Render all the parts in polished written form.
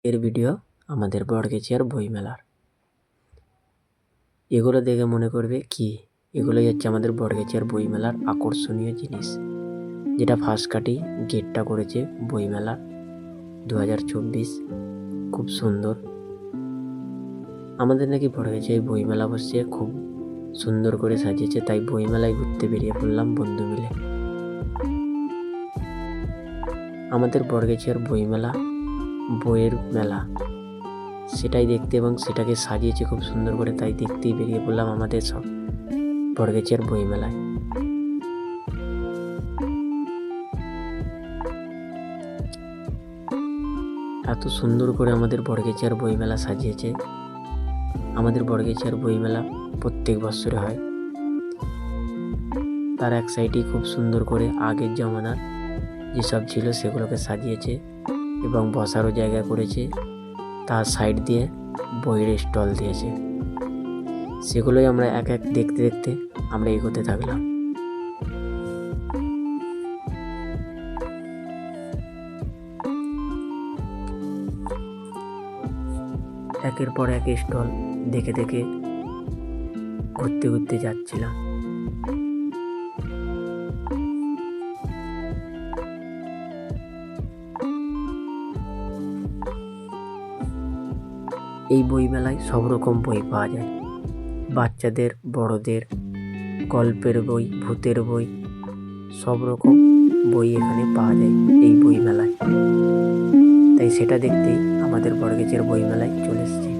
এর ভিডিও আমাদের বড়গেছিয়ার বইমেলার। এগুলো দেখে মনে করবে কি এগুলোই হচ্ছে আমাদের বড়গেছিয়ার বইমেলার আকর্ষণীয় জিনিস, যেটা ফার্স্ট কাটি গেটটা করেছে বইমেলার 2024। খুব সুন্দর। আমাদের নাকি বড়গেছিয়ায় বইমেলা বসছে, খুব সুন্দর করে সাজিয়েছে, তাই বইমেলায় ঘুরতে বেরিয়ে পড়লাম বন্ধু মিলে। আমাদের বড়গেছিয়ার বইমেলা বইয়ের মেলা, সেটাই দেখতে এবং সেটাকে সাজিয়েছে খুব সুন্দর করে, তাই দেখতেই বেরিয়ে পড়লাম আমাদের সব বড়গেছিয়ার বইমেলায়। এত সুন্দর করে আমাদের বড়গেছিয়ার বইমেলা সাজিয়েছে। আমাদের বড়গেছিয়ার বইমেলা প্রত্যেক বছরে হয়। তার এক সাইডেই খুব সুন্দর করে আগের জমানার যেসব ছিল সেগুলোকে সাজিয়েছে এবং বসারও জায়গা করেছে। তার সাইড দিয়ে বইয়ের স্টল দিয়েছে। সেগুলোই আমরা এক এক দেখতে দেখতে আমরা এগোতে থাকলাম। একের পর এক স্টল দেখে দেখে ঘুরতে ঘুরতে যাচ্ছিলাম। এই বইমেলায় সব রকম বই পাওয়া যায়, বাচ্চাদের, বড়দের, গল্পের বই, ভূতের বই, সব রকম বই এখানে পাওয়া যায় এই বইমেলায়। তাই সেটা দেখতেই আমাদের বড়গেছিয়ার বইমেলায় চলে এসেছি।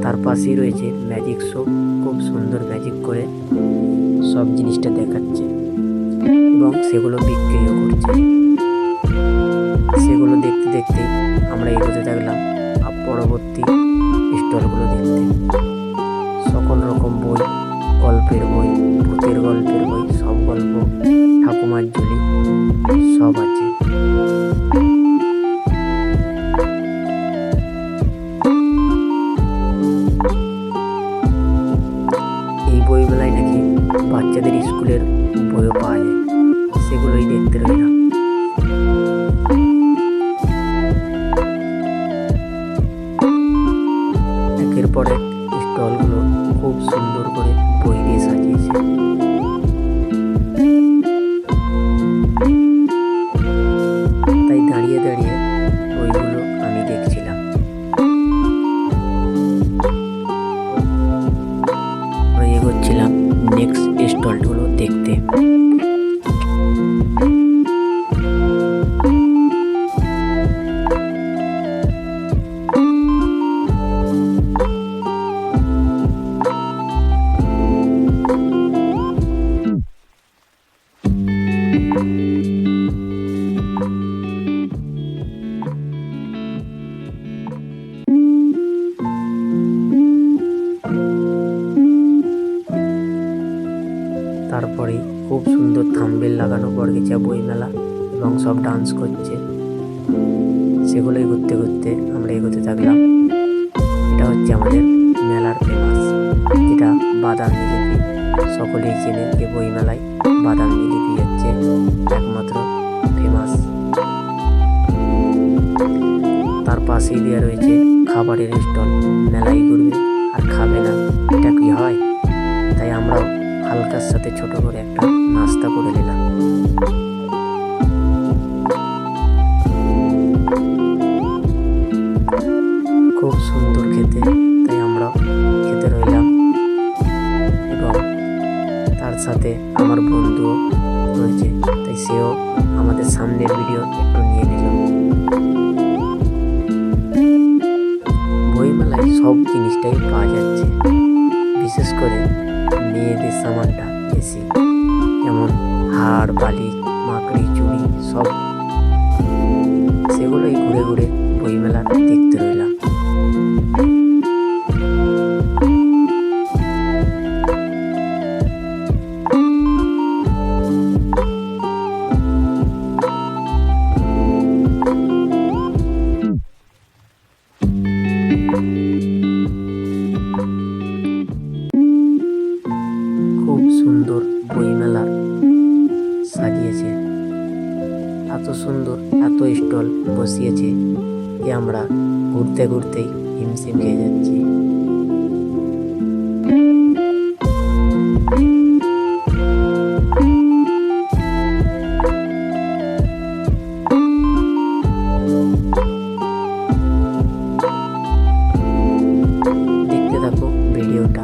তার পাশেই রয়েছে ম্যাজিক শো, খুব সুন্দর ম্যাজিক করে সব জিনিসটা দেখাচ্ছে এবং সেগুলো বিক্রিও করছে। সেগুলো দেখতে দেখতেই আমরা এগোতে থাকলাম পরবর্তী স্টলগুলো দেখতে। সকল রকম বই, গল্পের বই, ভূতের গল্পের বই, সব গল্প, ঠাকুমার ঝুলি সব আছে। এই বইমেলায় নাকি বাচ্চাদের স্কুলের বইও পাওয়া যায়, সেগুলোই দেখতে রইলাম। একের পর এক স্টলগুলো খুব সুন্দর করে বই দিয়ে সাজিয়েছে। তাই দাঁড়িয়ে দাঁড়িয়ে বইগুলো আমি দেখছিলাম। এগোচ্ছিলাম নেক্সট স্টলগুলো দেখতে। তারপরে খুব সুন্দর থাম্বনেল লাগানো বড়গেছিয়া বইমেলা এবং সব ডান্স করছে। সেগুলোই ঘুরতে ঘুরতে আমরা এগোতে থাকলাম। এটা হচ্ছে আমাদের মেলার ফেমাস, যেটা বাদাম জিলিপি। সকলেই চেনে যে বইমেলায় বাদাম জিলিপি হচ্ছে একমাত্র ফেমাস। তার পাশেই দেওয়া রয়েছে খাবারের স্টল। মেলায় ঘুরবে আর খাবে না, এটা কি হয়? তাই আমরাও হালকার সাথে ছোট করে একটা নাস্তা করে নিলাম। খুব সুন্দর খেতে, তাই আমরা খেতে রইলাম এবং তার সাথে আমার বন্ধুও রয়েছে, তাই সেও আমাদের সামনের ভিডিও একটু নিয়ে নিল। বইমেলায় সব জিনিসটাই পাওয়া যাচ্ছে, বিশেষ করে মেয়েদের সামানটা বেশি, যেমন হাড়, বালি, মাকড়ি, চুড়ি সব। সেগুলোই ঘুরে ঘুরে বইমেলা দেখতে রইলাম। খুব সুন্দর বইমেলা সাজিয়েছে, এত সুন্দর, এত স্টল বসিয়েছে, এ আমরা ঘুরতে ঘুরতেই হিমশিম খেয়ে যাচ্ছি। দেখতে থাকো ভিডিওটা।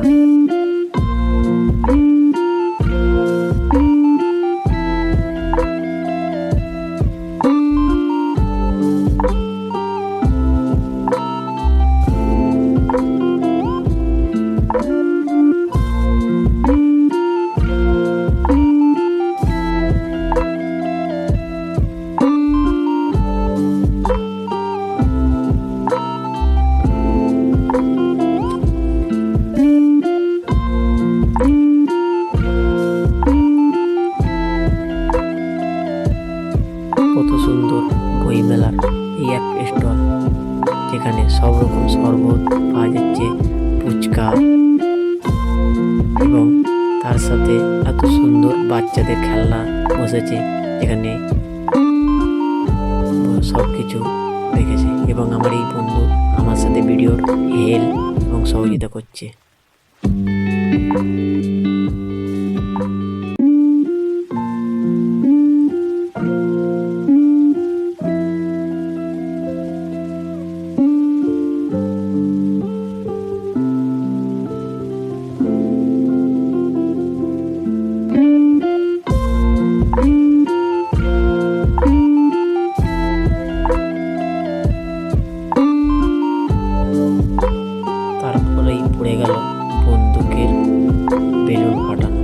কত সুন্দর বইমেলার এই এক স্টল, যেখানে সব রকম শরবত পাওয়া যাচ্ছে, ফুচকা, এবং তার সাথে এত সুন্দর বাচ্চাদের খেলনা বসেছে, যেখানে সব কিছু রেখেছে। এবং আমার এই বন্ধু আমার সাথে ভিডিওর হেল্প এবং সহযোগিতা করছে। তারপরেই পড়ে গেল বন্দুকের বেলুন ফাটানো।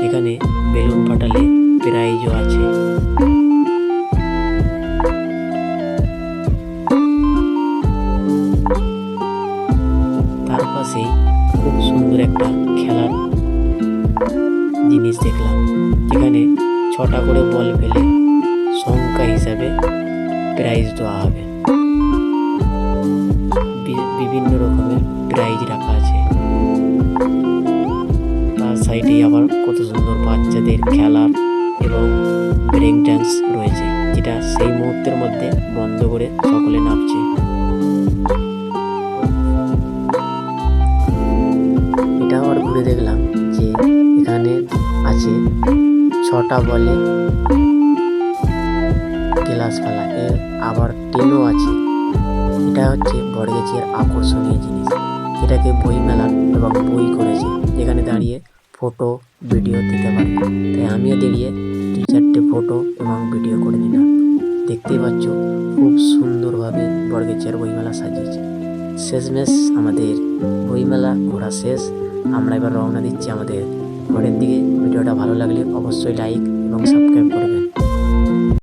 এখানে বেলুন ফাটালে প্রাইজও আছে। তার পাশেই খুব সুন্দর একটা খেলার জিনিস দেখলাম, যেখানে 6টা করে বল ফেলে সংখ্যা হিসাবে প্রাইজ দেওয়া হবে। বিভিন্ন রকমের প্রাইজ রাখা আছে। তার সাইডে আবার কত সুন্দর বাচ্চাদের খেলার এবং ব্রেক ডান্স রয়েছে, যেটা সেই মুহূর্তের মধ্যে বন্ধ করে সকলে নাচছে। এটা আবার ঘুরে দেখলাম যে এখানে আছে 6টা বলে গ্লাস ফেলা, এর আবার টেনও আছে। এটা হচ্ছে বড়গেছিয়ার আকর্ষণীয় জিনিস, এটাকে বই মেলার এবং বই করেছে, যেখানে দাঁড়িয়ে ফটো ভিডিও দিতে পারে। তাই আমিও দাঁড়িয়ে 2-4টে ফটো এবং ভিডিও করে নিলাম। দেখতেই পাচ্ছ খুব সুন্দরভাবে বড়গেছিয়ার বইমেলা সাজিয়েছে। শেষমেশ আমাদের বইমেলা ঘোরা শেষ। আমরা এবার রওনা দিচ্ছি আমাদের ঘরের দিকে। ভিডিওটা ভালো লাগলে অবশ্যই লাইক এবং সাবস্ক্রাইব করবেন।